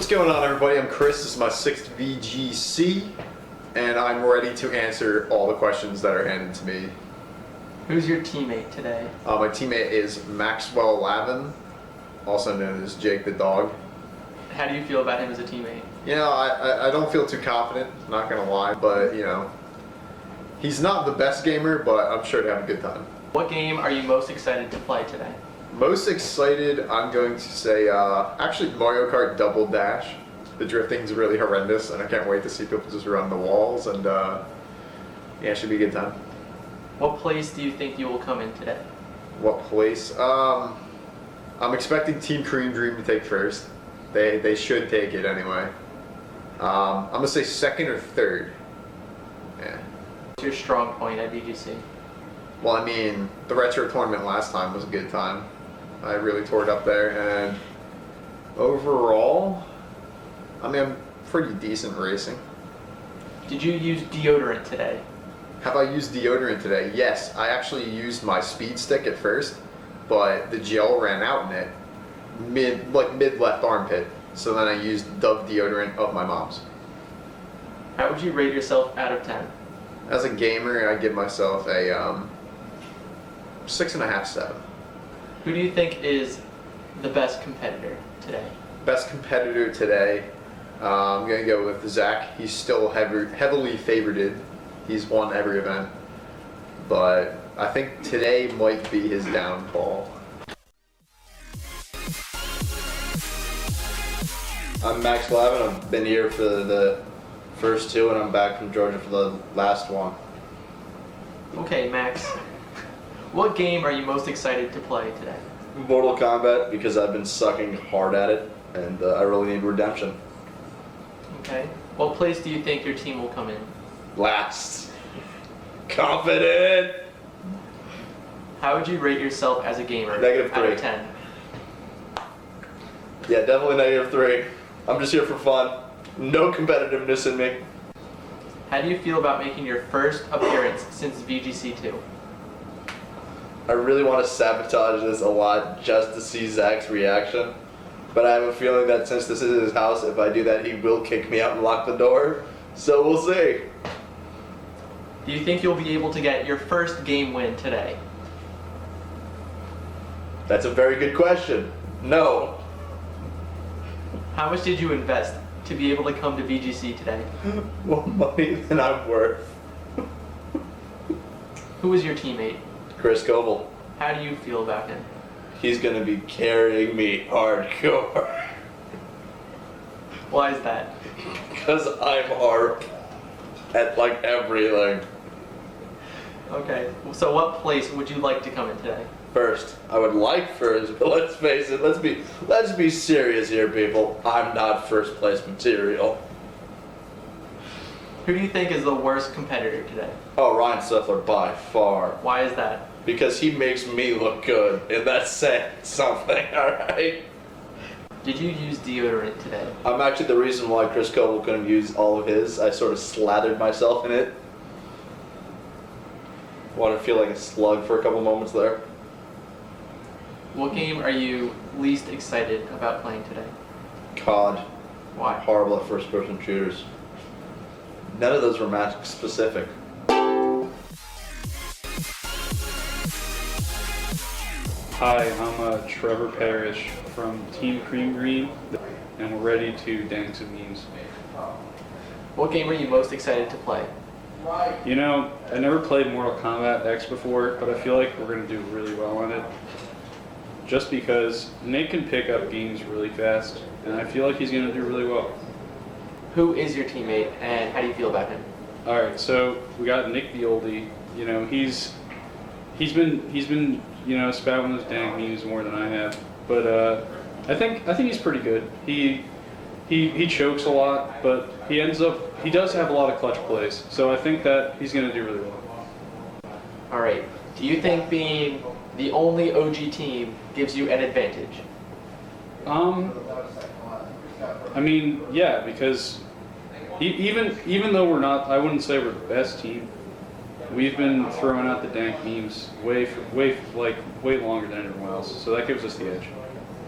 What's going on, everybody? I'm Chris. This is my 6th VGC, and I'm ready to answer all the questions that are handed to me. Who's your teammate today? My teammate is Maxwell Lavin, also known as Jake the Dog. How do you feel about him as a teammate? You know, I don't feel too confident, not gonna lie, but you know, he's not the best gamer, but I'm sure to have a good time. What game are you most excited to play today? Most excited, I'm going to say, actually Mario Kart Double Dash. The drifting's really horrendous, and I can't wait to see people just run the walls, and yeah, it should be a good time. What place do you think you will come in today? What place? I'm expecting Team Cream Dream to take first. They should take it anyway. I'm gonna say second or third. Yeah. What's your strong point at VGC? Well, I mean, the retro tournament last time was a good time. I really tore it up there, and overall, I mean, I'm pretty decent racing. Did you use deodorant today? Have I used deodorant today? Yes, I actually used my speed stick at first, but the gel ran out in it mid left armpit. So then I used Dove deodorant of my mom's. How would you rate yourself out of 10? As a gamer, I give myself a 6.5, 7. Who do you think is the best competitor today? Best competitor today, I'm gonna go with Zach. He's still heavily favorited. He's won every event, but I think today might be his downfall. I'm Max Lavin. I've been here for the first two, and I'm back from Georgia for the last one. Okay, Max. What game are you most excited to play today? Mortal Kombat, because I've been sucking hard at it, and I really need redemption. Okay. What place do you think your team will come in? Last. Confident. How would you rate yourself as a gamer? -3. Out of 10. Yeah, definitely -3. I'm just here for fun. No competitiveness in me. How do you feel about making your first appearance since VGC2? I really want to sabotage this a lot just to see Zach's reaction. But I have a feeling that since this is his house, if I do that, he will kick me out and lock the door. So we'll see. Do you think you'll be able to get your first game win today? That's a very good question. No. How much did you invest to be able to come to VGC today? More money than I'm worth. Who was your teammate? Chris Coble. How do you feel about him? He's gonna be carrying me hardcore. Why is that? Because I'm hard at like everything. Okay, so what place would you like to come in today? First, I would like first, but let's face it, let's be serious here, people. I'm not first place material. Who do you think is the worst competitor today? Oh, Ryan Suffler by far. Why is that? Because he makes me look good, and that's saying something, alright? Did you use deodorant today? I'm actually the reason why Chris Coble couldn't use all of his. I sort of slathered myself in it. Want to feel like a slug for a couple moments there. What game are you least excited about playing today? COD. Why? Horrible at first-person shooters. None of those were match specific. Hi, I'm Trevor Parrish from Team Cream Green, and we're ready to dance some memes. What game are you most excited to play? You know, I never played Mortal Kombat X before, but I feel like we're going to do really well on it. Just because Nick can pick up games really fast, and I feel like he's going to do really well. Who is your teammate, and how do you feel about him? Alright, so we got Nick the Oldie. You know, he's been you know, spouting those dank memes more than I have. But I think he's pretty good. He chokes a lot, but he does have a lot of clutch plays. So I think that he's gonna do really well. Alright. Do you think being the only OG team gives you an advantage? I mean, yeah, because even though we're not, I wouldn't say we're the best team. We've been throwing out the dank memes way longer than everyone else, so that gives us the edge.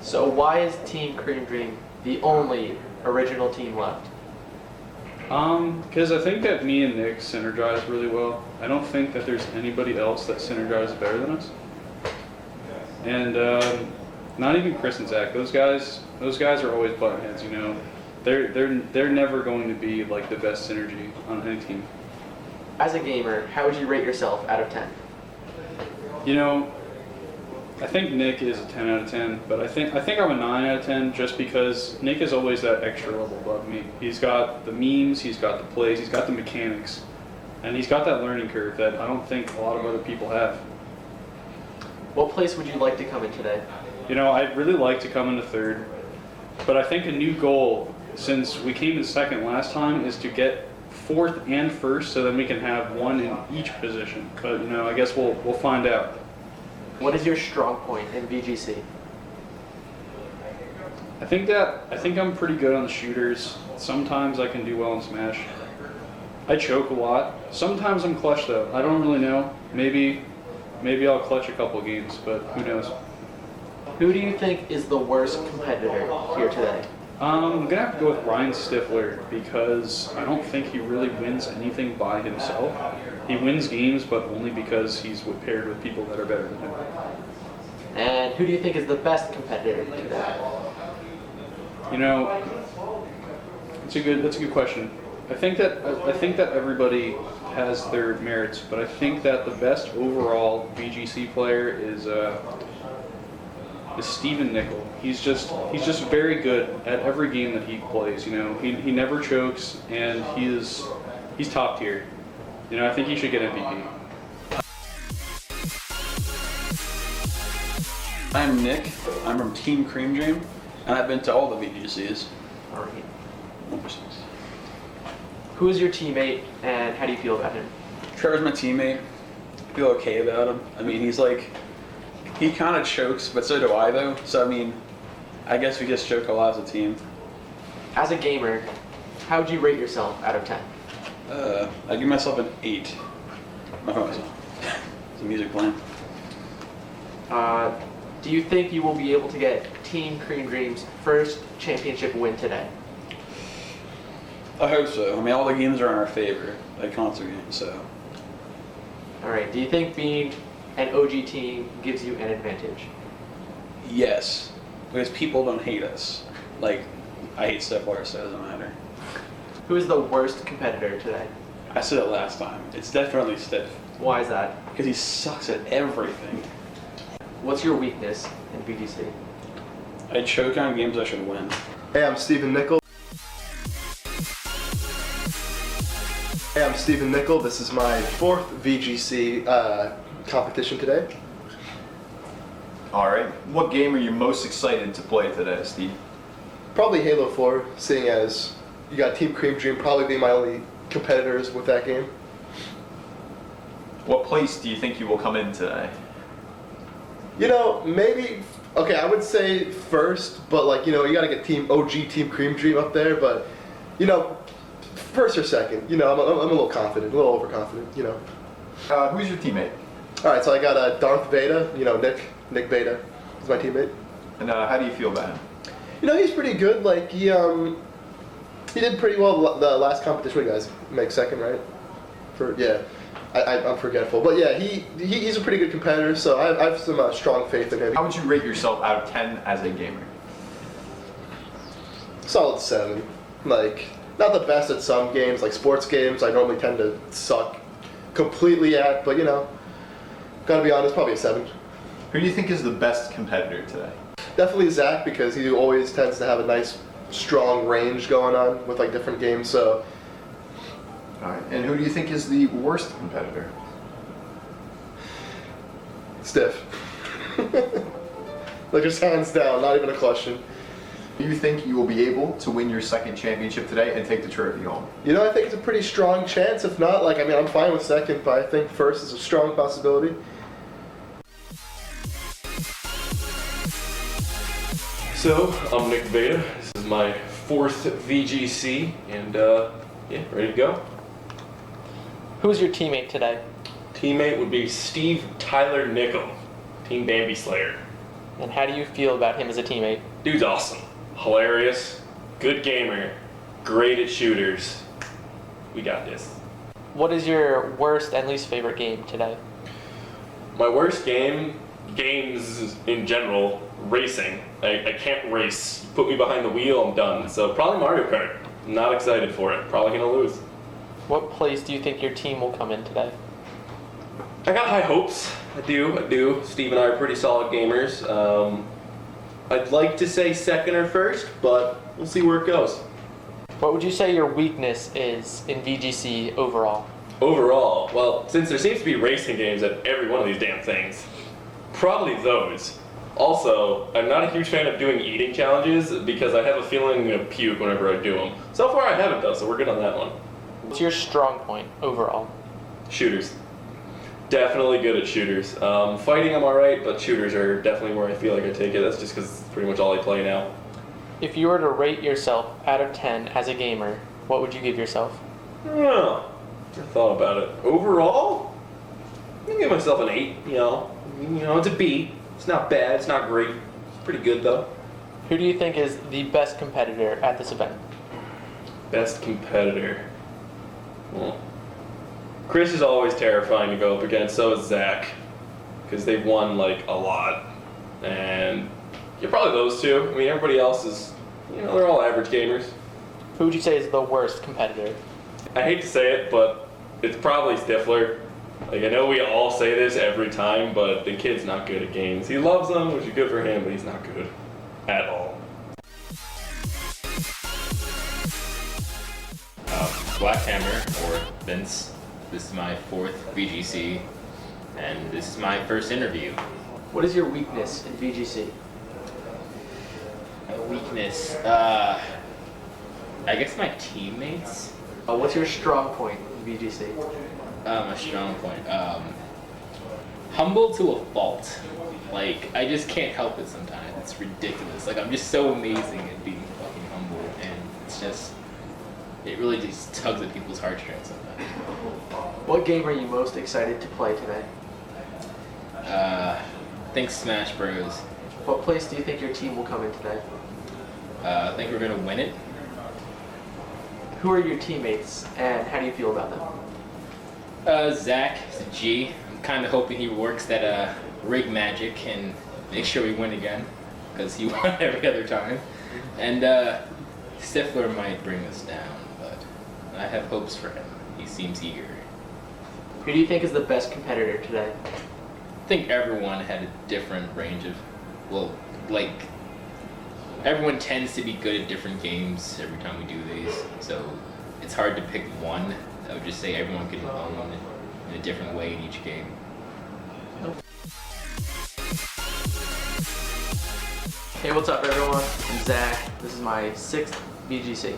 So why is Team Cream Dream the only original team left? Because I think that me and Nick synergize really well. I don't think that there's anybody else that synergizes better than us. And not even Chris and Zach. Those guys are always button heads. You know, they're never going to be like the best synergy on any team. As a gamer, how would you rate yourself out of 10? You know, I think Nick is a 10 out of 10, but I think I'm a 9 out of 10 just because Nick is always that extra level above me. He's got the memes, he's got the plays, he's got the mechanics, and he's got that learning curve that I don't think a lot of other people have. What place would you like to come in today? You know, I'd really like to come into third, but I think a new goal, since we came in second last time, is to get fourth and first so then we can have one in each position. But, you know, I guess we'll find out. What is your strong point in VGC? I think I'm pretty good on the shooters. Sometimes I can do well in Smash. I choke a lot. Sometimes I'm clutch though. I don't really know. Maybe I'll clutch a couple games, but who knows? Who do you think is the worst competitor here today? I'm gonna have to go with Ryan Stifler because I don't think he really wins anything by himself. He wins games, but only because he's paired with people that are better than him. And who do you think is the best competitor today? You know, that's a good question. I think that everybody has their merits, but I think that the best overall VGC player is Steven Nickel. He's just very good at every game that he plays. You know, he never chokes, and he's top tier. You know, I think he should get MVP. I'm Nick. I'm from Team Cream Dream, and I've been to all the VGCs. All right. Who is your teammate, and how do you feel about him? Trevor's my teammate. I feel okay about him. I mean, he kind of chokes, but so do I though. So I mean, I guess we just choke a lot as a team. As a gamer, how would you rate yourself out of 10? I give myself an 8. My phone's on. There's music playing. Do you think you will be able to get Team Cream Dream's first championship win today? I hope so. I mean, all the games are in our favor, like concert games, so. All right. Do you think being an OG team gives you an advantage? Yes, because people don't hate us. Like, I hate Stepwater, so it doesn't matter. Who is the worst competitor today? I said it last time. It's definitely Steph, Why is that? because he sucks at everything. What's your weakness in VGC? I choke on games I should win. Hey, I'm Steven Nickel. This is my 4th VGC competition today. All right. What game are you most excited to play today, Steve? Probably Halo 4, seeing as you got Team Cream Dream probably being my only competitors with that game. What place do you think you will come in today? You know, maybe, okay, I would say first, but like, you know, you gotta get OG Team Cream Dream up there, but, you know, first or second, you know, I'm a little confident, a little overconfident, you know. Who's your teammate? Alright, so I got Darth Beta, you know, Nick Beta is my teammate. And how do you feel about him? You know, he's pretty good, like, he did pretty well the last competition. What do you guys make second, right? I'm forgetful, but yeah, he's a pretty good competitor, so I have some strong faith in him. How would you rate yourself out of 10 as a gamer? Solid 7. Like, not the best at some games, like sports games. I normally tend to suck completely at, but you know, gotta be honest, probably a 7. Who do you think is the best competitor today? Definitely Zach, because he always tends to have a nice, strong range going on with like different games. So. All right. And who do you think is the worst competitor? Stiff. Like just hands down, not even a question. Do you think you will be able to win your second championship today and take the trophy home? You know, I think it's a pretty strong chance. If not, like, I mean, I'm fine with second, but I think first is a strong possibility. So, I'm Nick Beta. This is my 4th VGC, and yeah, ready to go. Who's your teammate today? Teammate would be Steve Tyler Nickel, Team Bambi Slayer. And how do you feel about him as a teammate? Dude's awesome. Hilarious, good gamer, great at shooters. We got this. What is your worst and least favorite game today? My worst games in general, racing. I can't race. Put me behind the wheel, I'm done. So probably Mario Kart. Not excited for it. Probably gonna lose. What place do you think your team will come in today? I got high hopes. I do. Steve and I are pretty solid gamers. I'd like to say second or first, but we'll see where it goes. What would you say your weakness is in VGC overall? Overall, well, since there seems to be racing games at every one of these damn things, probably those. Also, I'm not a huge fan of doing eating challenges because I have a feeling I'm gonna puke whenever I do them. So far I haven't though, so we're good on that one. What's your strong point overall? Shooters. Definitely good at shooters. Fighting I'm alright, but shooters are definitely where I feel like I take it. That's just because it's pretty much all I play now. If you were to rate yourself out of 10 as a gamer, what would you give yourself? I don't know. Never thought about it. Overall, I'm gonna give myself an 8. You know, it's a B. It's not bad. It's not great. It's pretty good though. Who do you think is the best competitor at this event? Best competitor. Well, Chris is always terrifying to go up against. So is Zach, because they've won like a lot, and yeah, probably those two. I mean, everybody else is, they're all average gamers. Who would you say is the worst competitor? I hate to say it, but it's probably Stifler. Like, I know we all say this every time, but the kid's not good at games. He loves them, which is good for him, but he's not good at all. Black Hammer, or Vince. This is my 4th VGC, and this is my first interview. What is your weakness in VGC? My weakness, I guess my teammates. What's your strong point in VGC? My strong point, humble to a fault. Like, I just can't help it sometimes. It's ridiculous. Like, I'm just so amazing at being fucking humble, and it's just, it really just tugs at people's heartstrings sometimes. What game are you most excited to play today? I think Smash Bros. What place do you think your team will come in today? I think we're gonna win it. Who are your teammates and how do you feel about them? Zach is a G. I'm kind of hoping he works that rig magic and make sure we win again, because he won every other time. And Stifler might bring us down, but I have hopes for him. He seems eager. Who do you think is the best competitor today? I think everyone had a different range of, like, everyone tends to be good at different games every time we do these, so it's hard to pick one. I would just say everyone could own in a different way in each game. Hey, what's up everyone? I'm Zach. This is my 6th VGC.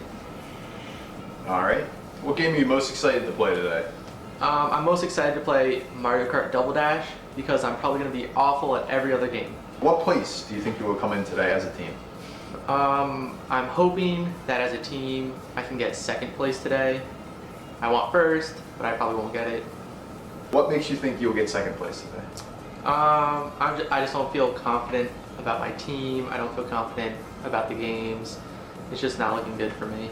All right. What game are you most excited to play today? I'm most excited to play Mario Kart Double Dash because I'm probably going to be awful at every other game. What place do you think you will come in today as a team? I'm hoping that as a team I can get 2nd place today. I want 1st, but I probably won't get it. What makes you think you'll get 2nd place today? I just don't feel confident about my team. I don't feel confident about the games. It's just not looking good for me.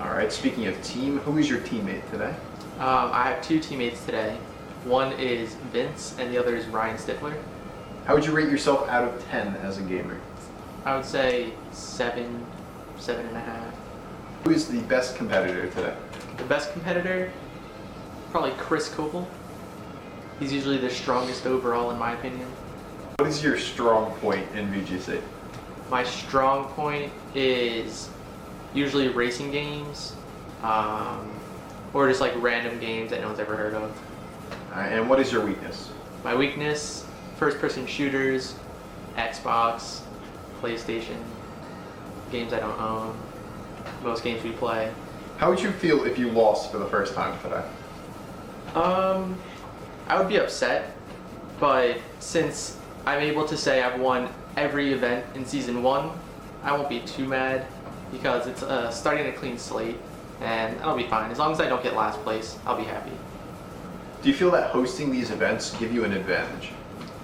All right. Speaking of team, who is your teammate today? I have 2 teammates today. One is Vince and the other is Ryan Stifler. How would you rate yourself out of 10 as a gamer? I would say 7, 7.5. Who is the best competitor today? The best competitor, probably Chris Koppel. He's usually the strongest overall in my opinion. What is your strong point in VGC? My strong point is usually racing games, or just like random games that no one's ever heard of. All right, and what is your weakness? My weakness, first-person shooters, Xbox, PlayStation, games I don't own, most games we play. How would you feel if you lost for the first time today? I would be upset, but since I'm able to say I've won every event in Season 1, I won't be too mad because it's starting a clean slate and I'll be fine. As long as I don't get last place, I'll be happy. Do you feel that hosting these events give you an advantage?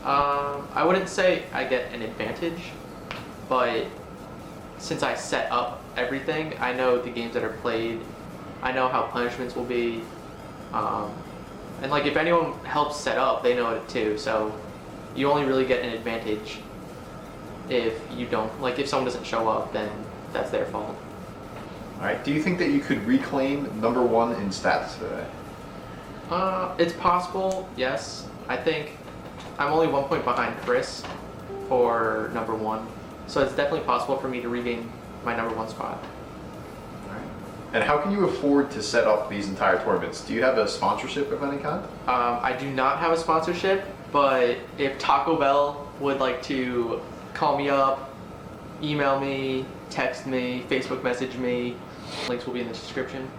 I wouldn't say I get an advantage, but since I set up everything. I know the games that are played. I know how punishments will be. And like if anyone helps set up, they know it too. So you only really get an advantage if you don't. Like if someone doesn't show up, then that's their fault. All right. Do you think that you could reclaim number 1 in stats today? It's possible, yes. I think I'm only 1 point behind Chris for number 1. So it's definitely possible for me to regain my number 1 spot. All right. And how can you afford to set up these entire tournaments? Do you have a sponsorship of any kind? I do not have a sponsorship, but if Taco Bell would like to call me up, email me, text me, Facebook message me, links will be in the description.